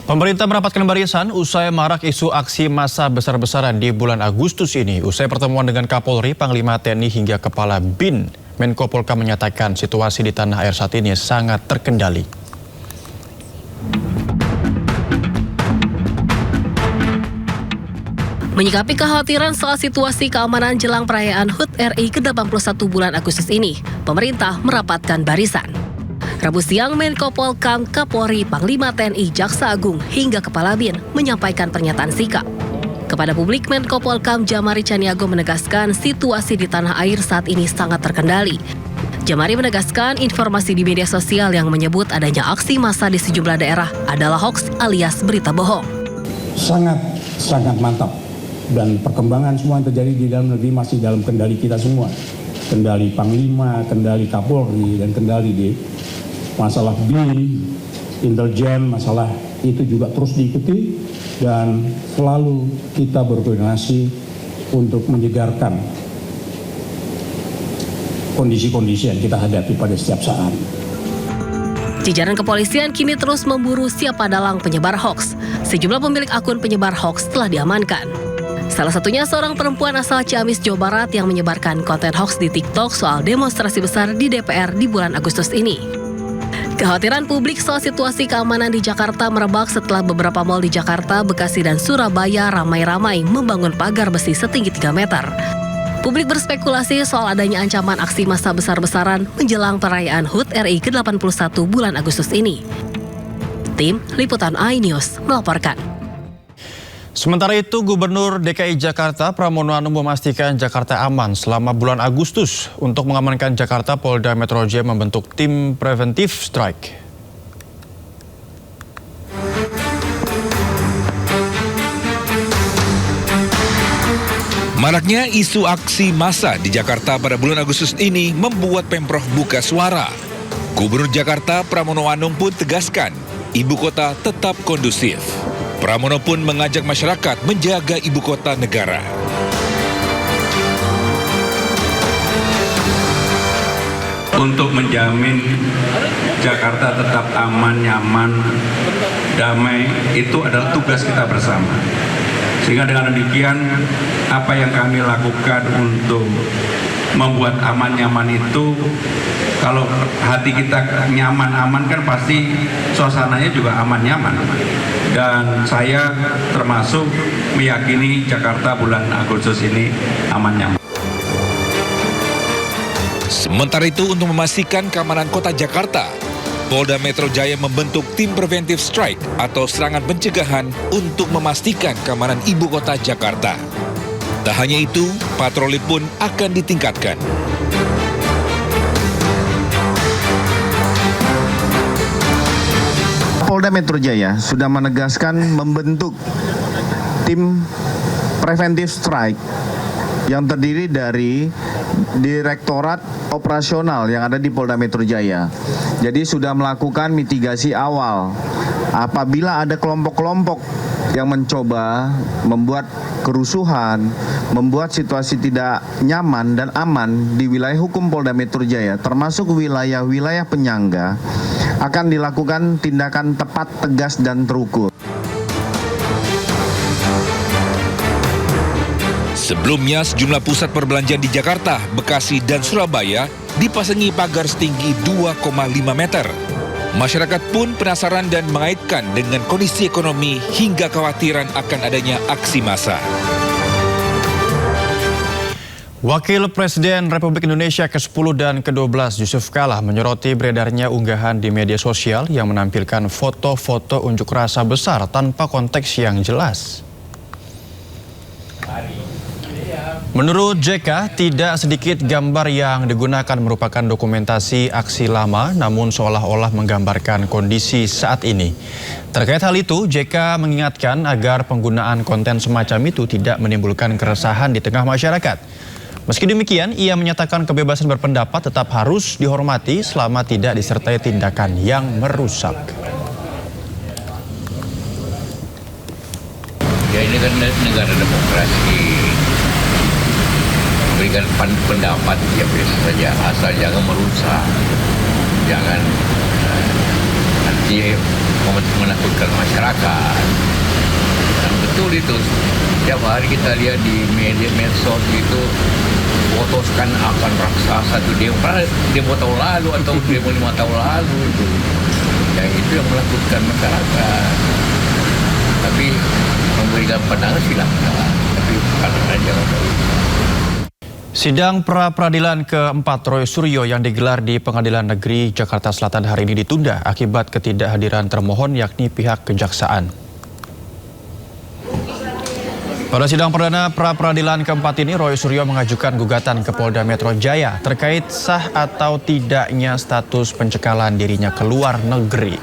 Pemerintah merapatkan barisan usai marak isu aksi massa besar-besaran di bulan Agustus ini. Usai pertemuan dengan Kapolri, Panglima TNI hingga Kepala BIN, Menko Polhukam menyatakan situasi di tanah air saat ini sangat terkendali. Menyikapi kekhawatiran soal situasi keamanan jelang perayaan HUT RI ke-81 bulan Agustus ini, pemerintah merapatkan barisan. Rabu siang, Menko Polhukam, Kapolri, Panglima TNI, Jaksa Agung, hingga Kepala BIN menyampaikan pernyataan sikap. Kepada publik, Menko Polhukam Djamari Tjaniago menegaskan situasi di tanah air saat ini sangat terkendali. Djamari menegaskan informasi di media sosial yang menyebut adanya aksi massa di sejumlah daerah adalah hoaks alias berita bohong. Sangat mantap. Dan perkembangan semua yang terjadi di dalam negeri masih dalam kendali kita semua. Kendali Panglima, kendali Kapolri, dan kendali di masalah BIN, intelijen, masalah itu juga terus diikuti dan selalu kita berkoordinasi untuk menyegarkan kondisi-kondisi yang kita hadapi pada setiap saat. Jajaran kepolisian kini terus memburu siapa dalang penyebar hoaks. Sejumlah pemilik akun penyebar hoaks telah diamankan. Salah satunya seorang perempuan asal Ciamis, Jawa Barat yang menyebarkan konten hoaks di TikTok soal demonstrasi besar di DPR di bulan Agustus ini. Kekhawatiran publik soal situasi keamanan di Jakarta merebak setelah beberapa mal di Jakarta, Bekasi, dan Surabaya ramai-ramai membangun pagar besi setinggi 3 meter. Publik berspekulasi soal adanya ancaman aksi massa besar-besaran menjelang perayaan HUT RI ke-81 bulan Agustus ini. Tim Liputan iNews melaporkan. Sementara itu, Gubernur DKI Jakarta Pramono Anung memastikan Jakarta aman selama bulan Agustus. Untuk mengamankan Jakarta, Polda Metro Jaya membentuk tim preventive strike. Maraknya isu aksi massa di Jakarta pada bulan Agustus ini membuat Pemprov buka suara. Gubernur Jakarta Pramono Anung pun tegaskan, ibu kota tetap kondusif. Pramono pun mengajak masyarakat menjaga ibu kota negara. Untuk menjamin Jakarta tetap aman, nyaman, damai, itu adalah tugas kita bersama. Sehingga dengan demikian, apa yang kami lakukan untuk membuat aman, nyaman itu, kalau hati kita nyaman, aman kan pasti suasananya juga aman, nyaman. Dan saya termasuk meyakini Jakarta bulan Agustus ini aman, nyaman. Sementara itu, untuk memastikan keamanan kota Jakarta, Polda Metro Jaya membentuk tim preventive strike atau serangan pencegahan untuk memastikan keamanan ibu kota Jakarta. Tak hanya itu, patroli pun akan ditingkatkan. Polda Metro Jaya sudah menegaskan membentuk tim preventive strike yang terdiri dari Direktorat Operasional yang ada di Polda Metro Jaya. Jadi sudah melakukan mitigasi awal. Apabila ada kelompok-kelompok yang mencoba membuat kerusuhan, membuat situasi tidak nyaman dan aman di wilayah hukum Polda Metro Jaya, termasuk wilayah-wilayah penyangga, akan dilakukan tindakan tepat, tegas, dan terukur. Sebelumnya, sejumlah pusat perbelanjaan di Jakarta, Bekasi, dan Surabaya dipasangi pagar setinggi 2,5 meter. Masyarakat pun penasaran dan mengaitkan dengan kondisi ekonomi hingga kekhawatiran akan adanya aksi massa. Wakil Presiden Republik Indonesia ke-10 dan ke-12 Yusuf Kala menyoroti beredarnya unggahan di media sosial yang menampilkan foto-foto unjuk rasa besar tanpa konteks yang jelas. Menurut JK, tidak sedikit gambar yang digunakan merupakan dokumentasi aksi lama, namun seolah-olah menggambarkan kondisi saat ini. Terkait hal itu, JK mengingatkan agar penggunaan konten semacam itu tidak menimbulkan keresahan di tengah masyarakat. Meski demikian, ia menyatakan kebebasan berpendapat tetap harus dihormati selama tidak disertai tindakan yang merusak. Ya, ini kan negara demokrasi. Memberikan pendapat ya biasa saja, asal jangan merusak, jangan dia menakutkan masyarakat. Dan betul itu, setiap hari kita lihat di media medsos itu, fotokan akan raksasa itu demo tahun lalu atau demo 5 tahun lalu itu. Ya itu yang menakutkan masyarakat. Tapi memberikan pandangan silakan, tapi bukan aja. Sidang pra-peradilan keempat Roy Suryo yang digelar di Pengadilan Negeri Jakarta Selatan hari ini ditunda akibat ketidakhadiran termohon yakni pihak kejaksaan. Pada sidang perdana pra-peradilan keempat ini, Roy Suryo mengajukan gugatan ke Polda Metro Jaya terkait sah atau tidaknya status pencekalan dirinya ke luar negeri.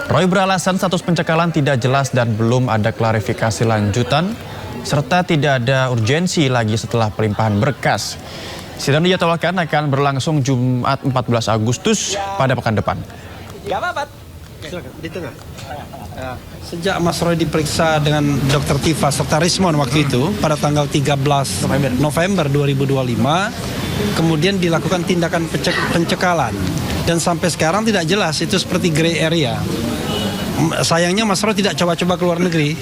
Roy beralasan status pencekalan tidak jelas dan belum ada klarifikasi lanjutan, serta tidak ada urgensi lagi setelah pelimpahan berkas. Sidang dijadwalkan akan berlangsung Jumat 14 Agustus pada pekan depan. Gak apa-apa. Di tengah. Sejak Mas Roy diperiksa dengan Dr. Tifa serta Rismon waktu itu pada tanggal 13 November 2025, kemudian dilakukan tindakan pencekalan. Dan sampai sekarang tidak jelas, itu seperti gray area. Sayangnya Mas Roy tidak coba-coba ke luar negeri.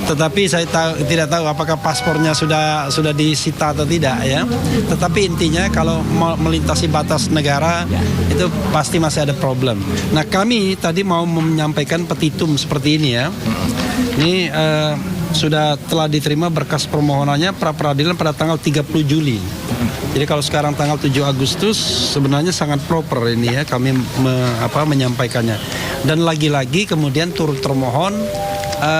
Tetapi saya tidak tahu apakah paspornya sudah disita atau tidak ya. Tetapi intinya kalau melintasi batas negara itu pasti masih ada problem. Nah, kami tadi mau menyampaikan petitum seperti ini ya. Ini sudah telah diterima berkas permohonannya pra-peradilan pada tanggal 30 Juli. Jadi kalau sekarang tanggal 7 Agustus sebenarnya sangat proper ini ya kami menyampaikannya. Dan lagi-lagi kemudian turut termohon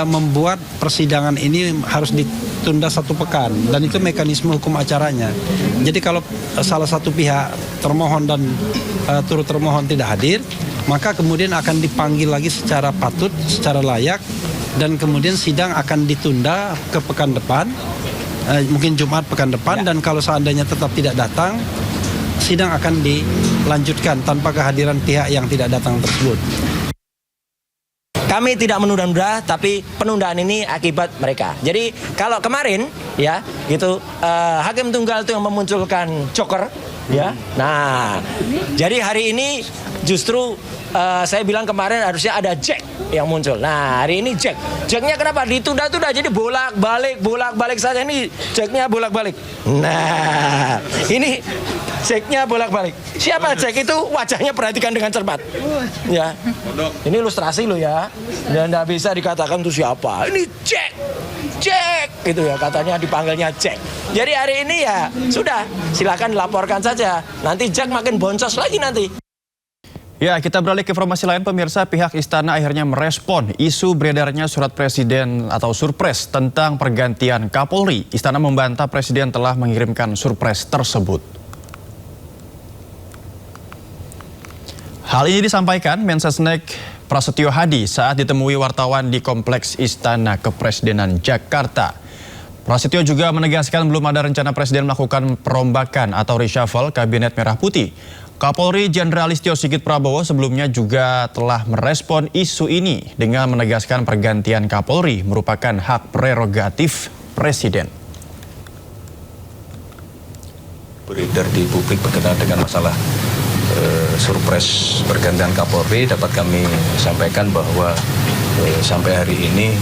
membuat persidangan ini harus ditunda 1 pekan dan itu mekanisme hukum acaranya. Jadi kalau salah satu pihak termohon dan turut termohon tidak hadir, maka kemudian akan dipanggil lagi secara patut, secara layak dan kemudian sidang akan ditunda ke pekan depan. Mungkin Jumat pekan depan dan kalau seandainya tetap tidak datang, sidang akan dilanjutkan tanpa kehadiran pihak yang tidak datang tersebut. Kami tidak menunda-nunda, tapi penundaan ini akibat mereka. Jadi kalau kemarin ya gitu hakim tunggal itu yang memunculkan joker ya. Nah, jadi hari ini justru saya bilang kemarin harusnya ada Jack yang muncul. Nah, hari ini Jacknya kenapa ditunda-tunda? Jadi bolak-balik saja, ini Jacknya bolak-balik. Nah, ini Jacknya bolak-balik. Siapa Jack itu? Wajahnya perhatikan dengan cermat. Ya, ini ilustrasi lo ya. Dan tidak bisa dikatakan itu siapa. Ini Jack gitu ya, katanya dipanggilnya Jack. Jadi hari ini ya sudah, silakan laporkan saja. Nanti Jack makin boncos lagi nanti. Ya, kita beralih ke informasi lain, pemirsa. Pihak istana akhirnya merespon isu beredarnya surat presiden atau surpres tentang pergantian Kapolri. Istana membantah presiden telah mengirimkan surpres tersebut. Hal ini disampaikan Mensesnek Prasetyo Hadi saat ditemui wartawan di Kompleks Istana Kepresidenan Jakarta. Prasetyo juga menegaskan belum ada rencana presiden melakukan perombakan atau reshuffle Kabinet Merah Putih. Kapolri Jenderal Listio Sigit Prabowo sebelumnya juga telah merespon isu ini dengan menegaskan pergantian Kapolri merupakan hak prerogatif presiden. Beredar di publik berkenaan dengan masalah surpres pergantian Kapolri, dapat kami sampaikan bahwa sampai hari ini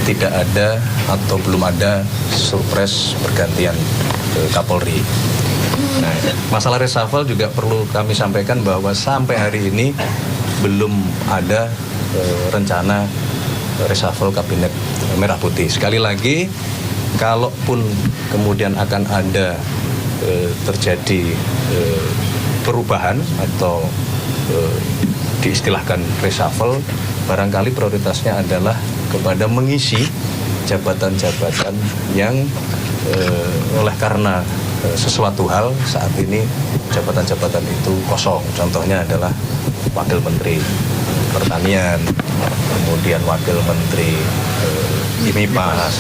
tidak ada atau belum ada surpres pergantian Kapolri. Nah, masalah reshuffle juga perlu kami sampaikan bahwa sampai hari ini belum ada rencana reshuffle Kabinet Merah Putih. Sekali lagi, kalaupun kemudian akan ada terjadi perubahan atau diistilahkan reshuffle, barangkali prioritasnya adalah kepada mengisi jabatan-jabatan yang oleh karena sesuatu hal saat ini jabatan-jabatan itu kosong. Contohnya adalah Wakil Menteri Pertanian, kemudian Wakil Menteri IMIPAS.